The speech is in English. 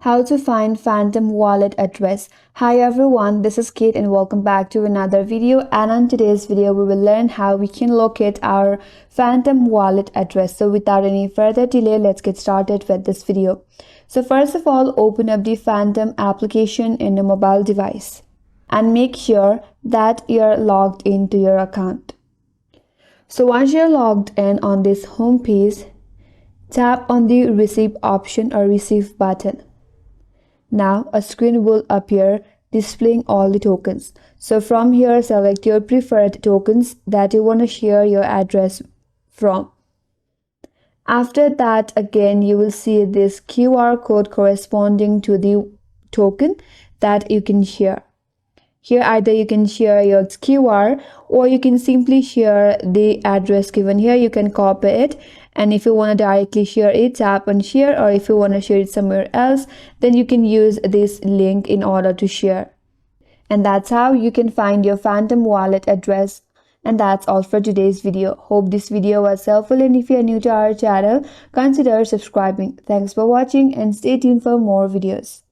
How to find Phantom wallet address. Hi everyone, this is Kate and welcome back to another video, and on today's video we will learn how we can locate our Phantom wallet address. So without any further delay, let's get started with this video. So first of all, open up the Phantom application in your mobile device and make sure that you're logged into your account. So once you're logged in on this home page, tap on the receive option or receive button. Now a screen will appear displaying all the tokens. So from here, select your preferred tokens that you want to share your address from. After that, again you will see this QR code corresponding to the token that you can share. Here either you can share your QR or you can simply share the address given here. You can copy it, and if you want to directly share it, tap on share, or if you want to share it somewhere else, then you can use this link in order to share. And that's how you can find your Phantom wallet address. And that's all for today's video. Hope this video was helpful, and if you are new to our channel, consider subscribing. Thanks for watching and stay tuned for more videos.